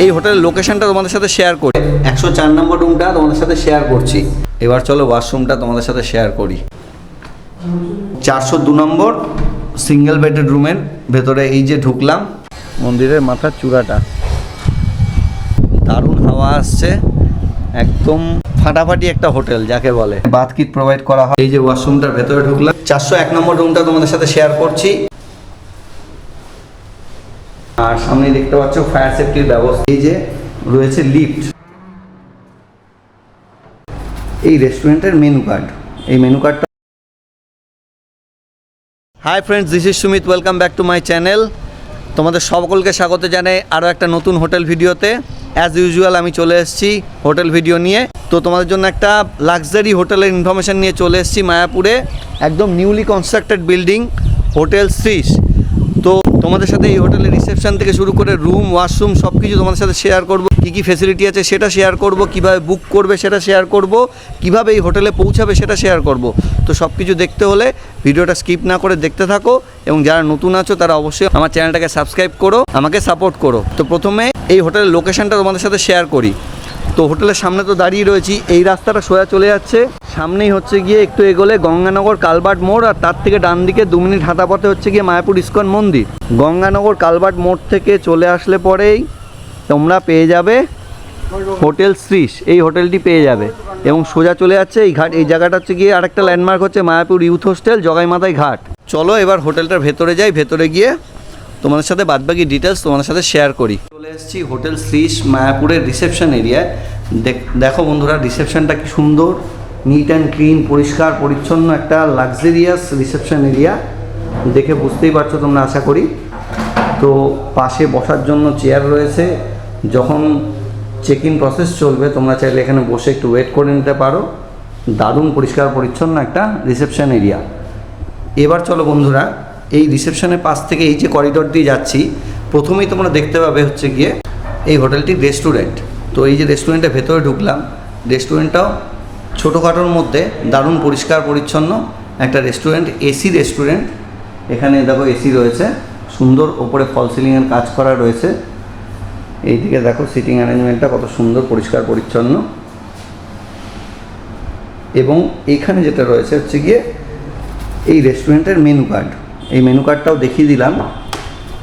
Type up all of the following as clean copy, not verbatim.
এই হোটেলের লোকেশনটা তোমাদের সাথে শেয়ার করি। 104 নম্বর রুমটা তোমাদের সাথে শেয়ার করছি। এবার চলো ওয়াশরুমটা তোমাদের সাথে শেয়ার করি। 402 নম্বর সিঙ্গেল বেডেড রুমের ভেতরে এই যে ঢুকলাম, মন্দিরের মাথার চূড়াটা, দারুণ হাওয়া আসছে, একদম ফাটাফাটি একটা হোটেল যাকে বলে। বাথ কিট প্রোভাইড করা হয়। এই যে ওয়াশরুমটার ভেতরে ঢুকলাম, 401 নম্বর রুমটা তোমাদের সাথে শেয়ার করছি। আর সামনে দেখতে পাচ্ছ ফায়ার সেফটির ব্যবস্থা। এই যে রয়েছে লিফট। এই রেস্টুরেন্টের মেনু কার্ড, এই মেনু কার্ডটা। Hi friends, this is Sumit, welcome back to my channel. তোমাদের সকলকে স্বাগত জানাই আরও একটা নতুন হোটেল ভিডিওতে। অ্যাজ ইউজুয়াল আমি চলে এসেছি হোটেল ভিডিও নিয়ে। তো তোমাদের জন্য একটা লাক্সারি হোটেলের ইনফরমেশান নিয়ে চলে এসেছি মায়াপুরে, একদম newly constructed building, hotel Shrish. তো তোমাদের সাথে এই হোটেলের রিসেপশন থেকে শুরু করে রুম, ওয়াশরুম সব কিছু তোমাদের সাথে শেয়ার করব। কী কী ফেসিলিটি আছে সেটা শেয়ার করব, কীভাবে বুক করবে সেটা শেয়ার করব, কীভাবে এই হোটেলে পৌঁছাবে সেটা শেয়ার করব। তো সব কিছু দেখতে হলে ভিডিওটা স্কিপ না করে দেখতে থাকো, এবং যারা নতুন আছো তারা অবশ্যই আমার চ্যানেলটাকে সাবস্ক্রাইব করো, আমাকে সাপোর্ট করো। তো প্রথমে এই হোটেলের লোকেশনটা তোমাদের সাথে শেয়ার করি। তো হোটেলের সামনে তো দাঁড়িয়ে রয়েছি, এই রাস্তাটা সোজা চলে যাচ্ছে, সামনেই হচ্ছে গিয়ে একটু এগোলে গঙ্গানগর কালবার্ট মোড়, আর তার থেকে ডান দিকে 2 মিনিট হাঁটা পথে হচ্ছে গিয়ে মায়াপুর ইস্কন মন্দির। গঙ্গানগর কালবার্ট মোড় থেকে চলে আসলে পরেই তোমরা পেয়ে যাবে হোটেল শ্রীশ, এই হোটেলটি পেয়ে যাবে, এবং সোজা চলে যাচ্ছে এই ঘাট। এই জায়গাটা হচ্ছে গিয়ে আরেকটা ল্যান্ডমার্ক হচ্ছে মায়াপুর ইউথ হোস্টেল, জগাইমাথায় ঘাট। চলো এবার হোটেলটার ভেতরে যাই, ভেতরে গিয়ে তোমাদের সাথে বাদবাকি ডিটেলস তোমাদের সাথে শেয়ার করি। চলে এসেছি হোটেল শ্রীশ মায়াপুরের রিসেপশন এরিয়ায়। দেখো বন্ধুরা, রিসেপশনটা কি সুন্দর, নিট অ্যান্ড ক্লিন, পরিষ্কার পরিচ্ছন্ন একটা লাক্সারিয়াস রিসেপশন এরিয়া। দেখে বুঝতেই পারছো তোমরা আশা করি। তো পাশে বসার জন্য চেয়ার রয়েছে, যখন চেক ইন প্রসেস চলবে তোমরা চাইলে এখানে বসে একটু ওয়েট করে নিতে পারো। দারুণ পরিষ্কার পরিচ্ছন্ন একটা রিসেপশন এরিয়া। এবার চলো বন্ধুরা, এই রিসেপশনের পাশ থেকে এই যে করিডোর দিয়ে যাচ্ছি, প্রথমেই তোমরা দেখতে পাবে হচ্ছে গিয়ে এই হোটেলটির রেস্টুরেন্ট। তো এই যে রেস্টুরেন্টের ভেতরে ঢুকলাম, রেস্টুরেন্টটাও ছোটোখাটোর মধ্যে দারুণ পরিষ্কার পরিচ্ছন্ন একটা রেস্টুরেন্ট, এসি রেস্টুরেন্ট। এখানে দেখো এসি রয়েছে, সুন্দর ওপরে ফল সিলিংয়ের কাজ করা রয়েছে। এইদিকে দেখো সিটিং অ্যারেঞ্জমেন্টটা কত সুন্দর, পরিষ্কার পরিচ্ছন্ন। এবং এইখানে যেটা রয়েছে হচ্ছে গিয়ে এই রেস্টুরেন্টের মেনু কার্ড, এই মেনু কার্ডটাও দেখিয়ে দিলাম।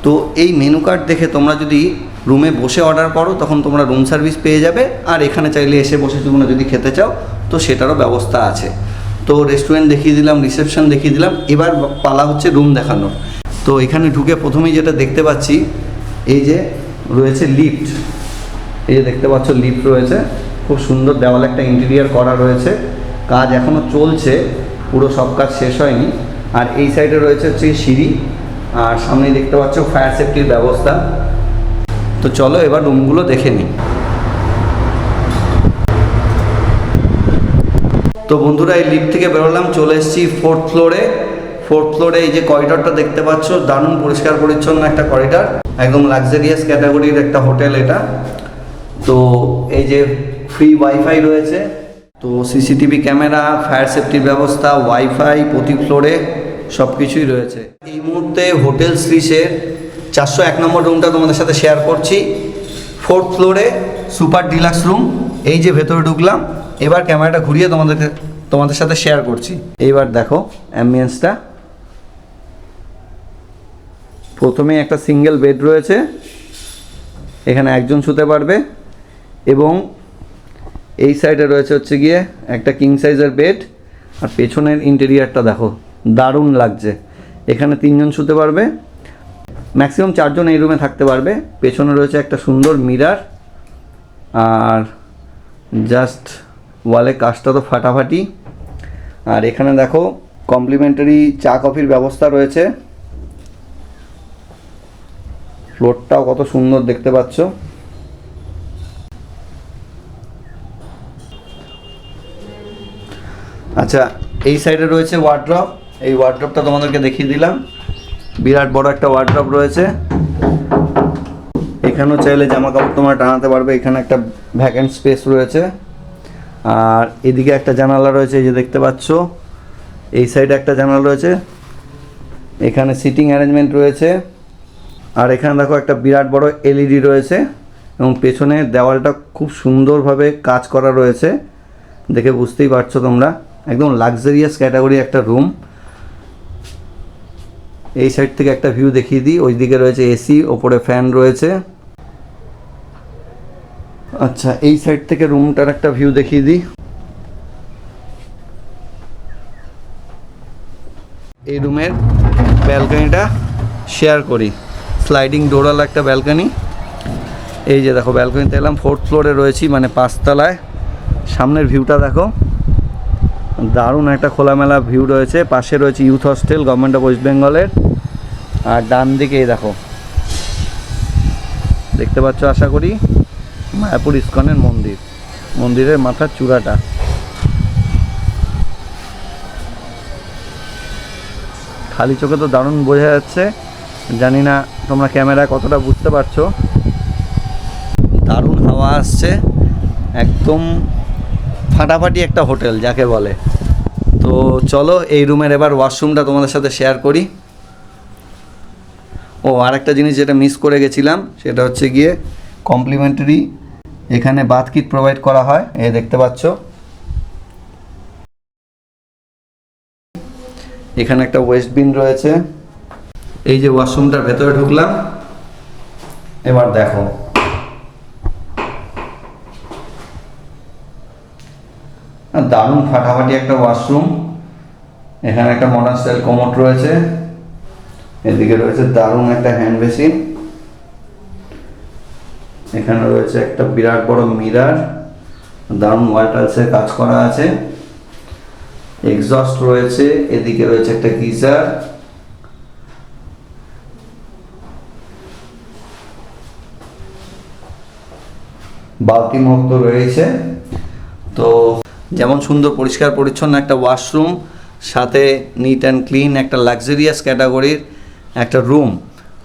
তো এই মেনু কার্ড দেখে তোমরা যদি রুমে বসে অর্ডার করো তখন তোমরা রুম সার্ভিস পেয়ে যাবে, আর এখানে চাইলে এসে বসে তোমরা যদি খেতে চাও তো সেটারও ব্যবস্থা আছে। তো রেস্টুরেন্ট দেখিয়ে দিলাম, রিসেপশন দেখিয়ে দিলাম, এবার পালা হচ্ছে রুম দেখানোর। তো এখানে ঢুকে প্রথমেই যেটা দেখতে পাচ্ছি, এই যে রয়েছে লিফট। এই যে দেখতে পাচ্ছ লিফট রয়েছে, খুব সুন্দর দেওয়ালে একটা ইন্টেরিয়ার করা রয়েছে, কাজ এখনও চলছে, পুরো সব কাজ শেষ হয়নি। আর এই সাইডে রয়েছে হচ্ছে সিঁড়ি, আর সামনেই দেখতে পাচ্ছ ফায়ার সেফটির ব্যবস্থা। তো চলো এবার রুমগুলো দেখে নিই। তো বন্ধুরা, এই লিফট থেকে বেরোলাম, চলে এসেছি 4th ফ্লোরে। 4th ফ্লোরে এই যে করিডরটা দেখতে পাচ্ছ, দারুণ পরিষ্কার পরিচ্ছন্ন একটা করিডর, একদম লাক্সারিয়াস ক্যাটাগরির একটা হোটেল এটা। তো এই যে ফ্রি ওয়াইফাই রয়েছে, তো সিসিটিভি ক্যামেরা, ফায়ার সেফটির ব্যবস্থা, ওয়াইফাই প্রতি ফ্লোরে সব কিছুই রয়েছে। এই মুহূর্তে হোটেল শ্রীশের 401 নম্বর রুমটা তোমাদের সাথে শেয়ার করছি। 4th ফ্লোরে সুপার ডিলাক্স রুম। এই যে ভেতরে ঢুকলাম, এবার ক্যামেরাটা ঘুরিয়ে তোমাদের সাথে শেয়ার করছি। এইবার দেখো অ্যাম্বিয়েন্সটা। প্রথমে একটা সিঙ্গেল বেড রয়েছে, এখানে একজন শুতে পারবে, এবং এই সাইডে রয়েছে হচ্ছে গিয়ে একটা কিং সাইজের বেড। আর পেছনের ইন্টেরিয়ারটা দেখো, দারুণ লাগছে। এখানে 3 জন শুতে পারবে, ম্যাক্সিমাম 4 জন এই রুমে থাকতে পারবে। পেছনে রয়েছে একটা সুন্দর মিরার, আর জাস্ট ওয়ালে কাজটা তো ফাটাফাটি। আর এখানে দেখো কমপ্লিমেন্টারি চা কফির ব্যবস্থা রয়েছে। ফ্লোরটাও কত সুন্দর দেখতে পাচ্ছ। আচ্ছা, এই সাইডে রয়েছে ওয়ার্ড্রপ। এই ওয়ার্ড্রপটা তোমাদেরকে দেখিয়ে দিলাম, বিরাট বড় একটা ওয়ার্ড্রপ রয়েছে। এখানেও চাইলে জামা কাপড় তোমরা টানাতে পারবে। এখানে একটা ভ্যাকেন্ট স্পেস রয়েছে, আর এদিকে একটা জানালা রয়েছে, এই যে দেখতে পাচ্ছ। এই সাইডে একটা জানালা রয়েছে, এখানে সিটিং অ্যারেঞ্জমেন্ট রয়েছে। আর এখানে দেখো একটা বিরাট বড় এলইডি রয়েছে, এবং পেছনের দেওয়ালটা খুব সুন্দরভাবে কাজ করা রয়েছে, দেখে বুঝতেই পারছো তোমরা। একদম লাক্সারিয়াস ক্যাটাগরি একটা রুম। এই সাইড থেকে একটা ভিউ দেখিয়ে দিই। ওই দিকে রয়েছে এসি, ওপরে ফ্যান রয়েছে। আচ্ছা, এই সাইড থেকে রুমটার একটা ভিউ দেখিয়ে দিই। এই রুমের ব্যালকনিটা শেয়ার করি। স্লাইডিং ডোরওয়ালা একটা ব্যালকনি। এই যে দেখো, ব্যালকনিতে এলাম, 4th ফ্লোরে রয়েছি, মানে 5 তলায়। সামনের ভিউটা দেখো, দারুণ একটা খোলামেলা ভিউ রয়েছে। পাশে রয়েছে youth hostel, government of West বেঙ্গলের। আর ডান দিকে এই দেখো, দেখতে পাচ্ছ আশা করি, মায়াপুর ইস্কনের মন্দির, মন্দিরের মাথার চূড়াটা। খালি চোখে তো দারুণ বোঝা যাচ্ছে, জানি না তোমরা ক্যামেরায় কতটা বুঝতে পারছো। দারুণ হাওয়া আসছে, একদম ফাটাফাটি একটা হোটেল যাকে বলে। তো চলো এই রুমের এবার ওয়াশরুমটা তোমাদের সাথে শেয়ার করি। ও আরেকটা জিনিস যেটা মিস করে গেছিলাম, সেটা হচ্ছে গিয়ে কমপ্লিমেন্টারি এখানে বাথ কিট প্রোভাইড করা হয়। এই দেখতে পাচ্ছ, এখানে একটা ওয়েস্ট বিন রয়েছে। এই যে ওয়াশরুমটার ভেতরে ঢুকলাম, এবার দেখো দারুণ ফাটাফাটি একটা ওয়াশরুম। এখানে একটা মডার্ন স্টাইল কমোড রয়েছে, এদিকে রয়েছে দারুণ একটা হ্যান্ড বেসিন, এখানে রয়েছে একটা বিরাট বড় মিরার, দারুণ ওয়াল টাইলসের কাজ করা আছে, এক্সস্ট রয়েছে, এদিকে রয়েছে একটা গিজার, বালতি মুক্ত রয়েছে। তো যেমন সুন্দর পরিষ্কার পরিচ্ছন্ন একটা ওয়াশরুম, সাথে নিট অ্যান্ড ক্লিন একটা লাক্সারিয়াস ক্যাটাগরির একটা রুম।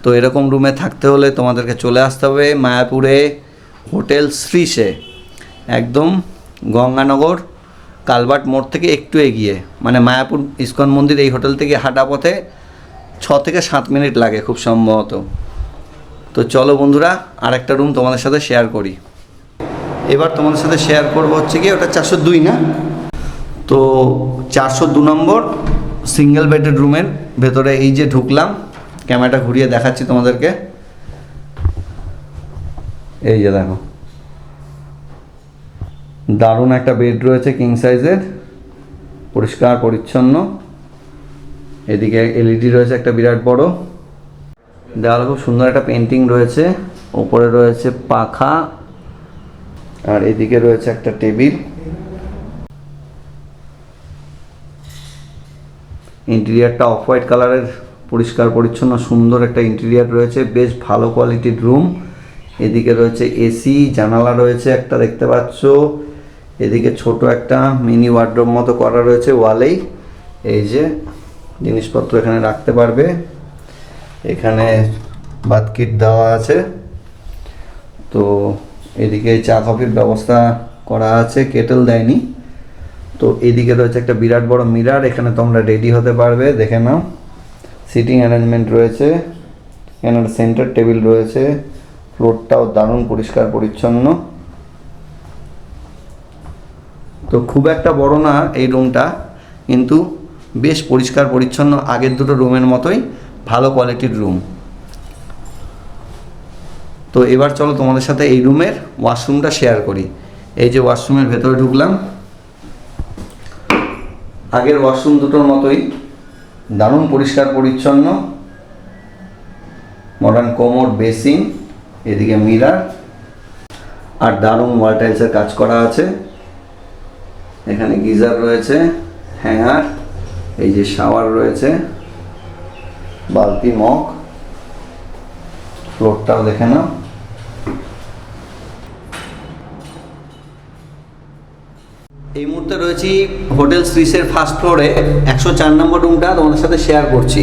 তো এরকম রুমে থাকতে হলে তোমাদেরকে চলে আসতে হবে মায়াপুরে হোটেল শ্রীশে, একদম গঙ্গানগর কালভার্ট মোড় থেকে একটু এগিয়ে, মানে মায়াপুর ইস্কন মন্দির এই হোটেল থেকে হাঁটা পথে 6 থেকে 7 মিনিট লাগে খুব সম্ভবত। তো চলো বন্ধুরা, আরেকটা রুম তোমাদের সাথে শেয়ার করি। এবার তোমাদের সাথে শেয়ার করবো হচ্ছে কি, ওটা 402 না, তো 402 নম্বর সিঙ্গেল বেডেড রুমের ভেতরে এই যে ঢুকলাম, ক্যামেরাটা ঘুরিয়ে দেখাচ্ছি তোমাদেরকে। এই যে দেখো, দারুণ একটা বেড রয়েছে কিং সাইজের, পরিষ্কার পরিচ্ছন্ন। এদিকে এলইডি রয়েছে একটা বিরাট বড়, দেওয়ালে খুব সুন্দর একটা পেন্টিং রয়েছে, ওপরে রয়েছে পাখা, আর এদিকে রয়েছে একটা টেবিল। ইন্টেরিয়ারটা অফ হোয়াইট কালারের, পরিষ্কার পরিচ্ছন্ন সুন্দর একটা ইন্টেরিয়ার রয়েছে, বেশ ভালো কোয়ালিটির রুম। এদিকে রয়েছে এসি, জানালা রয়েছে একটা দেখতে পাচ্ছ, এদিকে ছোট একটা মিনি ওয়ার্ডরোব মতো করা রয়েছে ওয়ালেই। এই যে জিনিসপত্র এখানে রাখতে পারবে, এখানে বাথ কিট দেওয়া আছে। তো এদিকে চা কফির ব্যবস্থা করা আছে, কেটেল দেয়নি। তো এদিকে রয়েছে একটা বিরাট বড় মিরার, এখানে তোমরা রেডি হতে পারবে, দেখে নাও। সিটিং অ্যারেঞ্জমেন্ট রয়েছে, এখানে একটা সেন্টার টেবিল রয়েছে, ফ্লোরটাও দারুণ পরিষ্কার পরিচ্ছন্ন। তো খুব একটা বড় না এই রুমটা, কিন্তু বেশ পরিষ্কার পরিচ্ছন্ন, আগের দুটো রুমের মতোই ভালো কোয়ালিটির রুম। তো এবার চলো তোমাদের সাথে এই রুমের ওয়াশরুমটা শেয়ার করি। এই যে ওয়াশরুমের ভেতরে ঢুকলাম, আগের ওয়াশরুম দুটোর মতোই দারুণ পরিষ্কার পরিচ্ছন্ন, মডার্ন কোমোড, বেসিন, এদিকে মিরার, আর দারুণ ওয়াল টাইলসের কাজ করা আছে। এখানে গিজার রয়েছে, হ্যাঙ্গার, এই যে শাওয়ার রয়েছে, বালতি, মগ, ফ্লোরটাও দেখে নাও। এই মুহূর্তে রয়েছি হোটেল শ্রীসের ফার্স্ট ফ্লোরে, 104 নম্বর রুমটা তোমাদের সাথে শেয়ার করছি।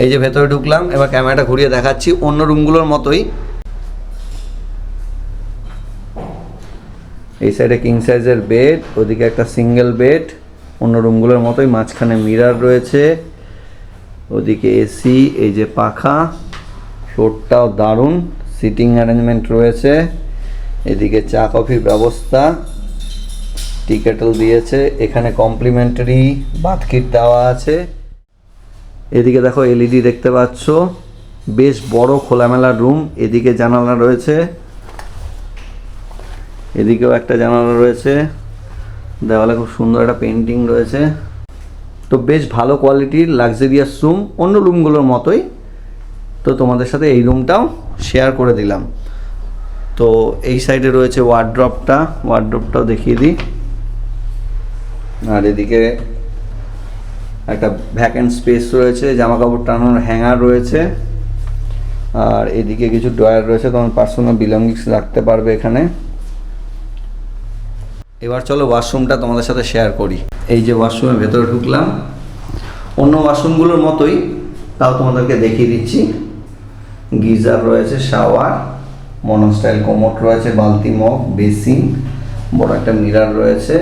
এই যে ভেতরে ঢুকলাম, এবার ক্যামেরাটা ঘুরিয়ে দেখাচ্ছি, অন্য রুমগুলোর মতোই। এই সাইডে কিং সাইজের বেড, ওদিকে একটা সিঙ্গেল বেড, অন্য রুমগুলোর মতোই, মাঝখানে মিরার রয়েছে, ওদিকে এসি, এই যে পাখা, ফ্লোরটাও দারুণ, সিটিং অ্যারেঞ্জমেন্ট রয়েছে, এদিকে চা কফির ব্যবস্থা, টি কেটল দিয়েছে, এখানে কমপ্লিমেন্টারি বাথ কিট দেওয়া আছে। এদিকে দেখো এলইডি দেখতে পাচ্ছ, বেশ বড় খোলামেলা রুম, এদিকে জানালা রয়েছে, এদিকেও একটা জানালা রয়েছে, দেওয়ালে খুব সুন্দর একটা পেন্টিং রয়েছে। তো বেশ ভালো কোয়ালিটির লাক্সারিয়াস রুম, অন্য রুমগুলোর মতোই। তো তোমাদের সাথে এই রুমটাও শেয়ার করে দিলাম। তো এই সাইডে রয়েছে ওয়ার্ড্রপটাও দেখিয়ে দিই। আর এদিকে একটা ভ্যাকেন্ট স্পেস রয়েছে, জামা কাপড় টানানোর হ্যাঙ্গার রয়েছে, আর এদিকে কিছু ড্রয়ার রয়েছে, তোমার পার্সোনাল বিলঙ্গিংস রাখতে পারবে এখানে। এবার চলো ওয়াশরুমটা তোমাদের সাথে শেয়ার করি। এই যে ওয়াশরুমের ভেতরে ঢুকলাম, অন্য ওয়াশরুমগুলোর মতোই, তাও তোমাদেরকে দেখিয়ে দিচ্ছি। গিজার রয়েছে, শাওয়ার, মনোস্টাইল কোমোড রয়েছে, বালতি মগ, বেসিন, বড় একটা মিরর রয়েছে।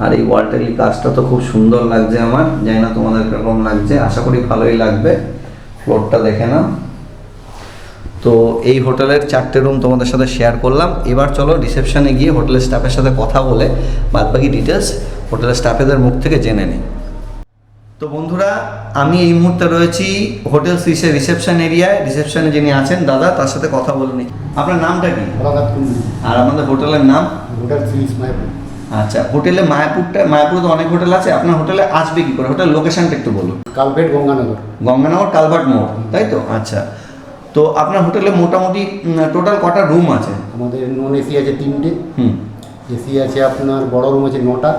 আর এই ওয়ালটালি কাজটা তো খুব সুন্দর লাগছে আমার, জানি না তোমাদের কেরকম লাগছে, আশা করি ভালোই লাগবে। ফ্লোরটা দেখে নাও। তো এই হোটেলের 4টে রুম তোমাদের সাথে শেয়ার করলাম। এবার চলো রিসেপশনে গিয়ে হোটেলের স্টাফের সাথে কথা বলে বাদবাকি ডিটেলস হোটেলের স্টাফেদের মুখ থেকে জেনে নিই। তো বন্ধুরা, আমি এই মুহূর্তে রয়েছি হোটেল সিসের রিসেপশন এরিয়ায়। রিসেপশনে যিনি আছেন দাদা, তার সাথে কথা বলে নিই। আপনার নামটা কি? আর আমাদের হোটেলের নাম? Hotel series Mayapur. আচ্ছা, হোটেলে মায়াপুরে তো অনেক হোটেল আছে, আপনার হোটেলে আসবে কি করে? হোটেল লোকেশনটা একটু বলুন। কালভেট গঙ্গানগর। গঙ্গানগর কালভার্ট মোড়, তাই তো? আচ্ছা, তো আপনার হোটেলে মোটামুটি টোটাল কটা রুম আছে? আমাদের নন এসি আছে 3টে, এসি আছে আপনার বড় রুম আছে 9টা,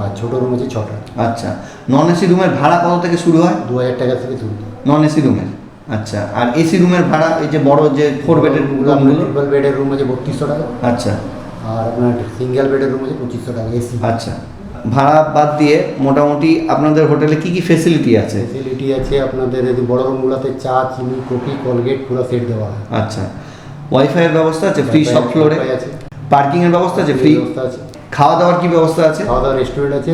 আর ছোট রুম আছে 6টা। আচ্ছা, নন এসি রুমের ভাড়া কত থেকে শুরু হয়? 2000 টাকা থেকে শুরু। নন এসি রুমের? আচ্ছা, আর এসি রুমের ভাড়া, এই যে বড় যে 4 বেডের রুমগুলো? ট্রিপল বেডের রুম আছে 3200 টাকা। আচ্ছা, আর আপনার সিঙ্গেল বেডের রুম আছে 2500 টাকা এসি। আচ্ছা, ভাড়া বাদ দিয়ে মোটামুটি আপনাদের হোটেলে কি কি ফেসিলিটি আছে? ফেসিলিটি আছে আপনাদের এই বড় রুমগুলোতে চা, চিনি, কফি, কোলগেট পুরো সেট দেওয়া হয়। আচ্ছা, ওয়াইফাইয়ের ব্যবস্থা আছে ফ্রি সব ফ্লোরে? আছে। পার্কিং এর ব্যবস্থা আছে ফ্রি? ব্যবস্থা আছে। খাওয়া দাওয়ার কি ব্যবস্থা আছে? খাওয়া দাওয়ার রেস্টুরেন্ট আছে,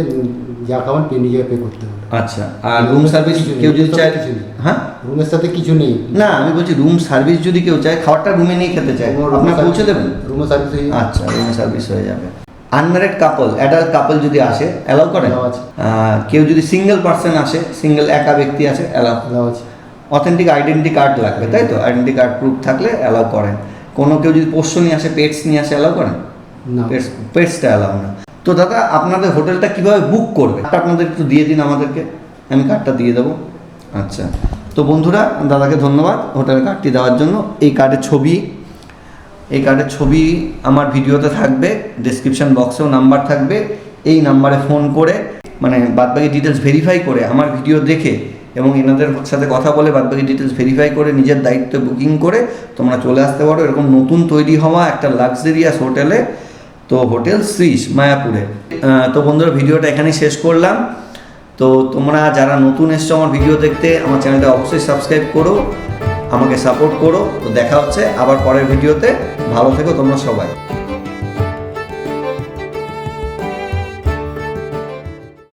যা খাবেন নিজে পে করতে হবে। আচ্ছা, আর রুম সার্ভিস কেউ যদি চায়? হ্যাঁ, রুমের সাথে কিছু নেই। না, আমি বলছি রুম সার্ভিস যদি কেউ চায়, খাবারটা রুমে নিয়ে খেতে চায়, আপনারা পৌঁছে দেবেন? রুমে সার্ভিস হয়ে যাবে। আচ্ছা, রুমে সার্ভিস হয়ে যাবে। আনম্যারিড কাপল, অ্যাডাল্ট কাপল যদি আসে অ্যালাউ করেন? কেউ যদি সিঙ্গেল পার্সন আসে, সিঙ্গেল একা ব্যক্তি আছে, অ্যালাউ আছে। অথেন্টিক আইডেন্টি কার্ড লাগবে, তাই তো? আইডেন্টি কার্ড প্রুফ থাকলে অ্যালাউ করেন। কোনো কেউ যদি পোষ্য নিয়ে আসে, পেটস নিয়ে আসে, অ্যালাউ করেন? না, পেটসটা অ্যালাউ না। তো দাদা, আপনাদের হোটেলটা কিভাবে বুক করবে? আপনাদের একটু দিয়ে দিন আমাদেরকে, আমি কার্ডটা দিয়ে দেবো। আচ্ছা, তো বন্ধুরা, দাদাকে ধন্যবাদ হোটেলের কার্ডটি দেওয়ার জন্য। এই কার্ডের ছবি আমার ভিডিওতে থাকবে, ডেসক্রিপশন বক্সেও নাম্বার থাকবে। এই নাম্বারে ফোন করে, মানে বাদবাকি ডিটেলস ভেরিফাই করে, আমার ভিডিও দেখে এবং এনাদের সাথে কথা বলে বাদবাকি ডিটেলস ভেরিফাই করে নিজের দায়িত্বে বুকিং করে তোমরা চলে আসতে পারো এরকম নতুন তৈরি হওয়া একটা লাক্সারিয়াস হোটেলে। তো হোটেল শ্রীশ মায়াপুরে। তো বন্ধুরা, ভিডিওটা এখানেই শেষ করলাম। তো তোমরা যারা নতুন এসছো আমার ভিডিও দেখতে, আমার চ্যানেলটা অবশ্যই সাবস্ক্রাইব করো, আমাকে সাপোর্ট করো। তো দেখা হচ্ছে আবার পরের ভিডিওতে। ভালো থেকো তোমরা সবাই।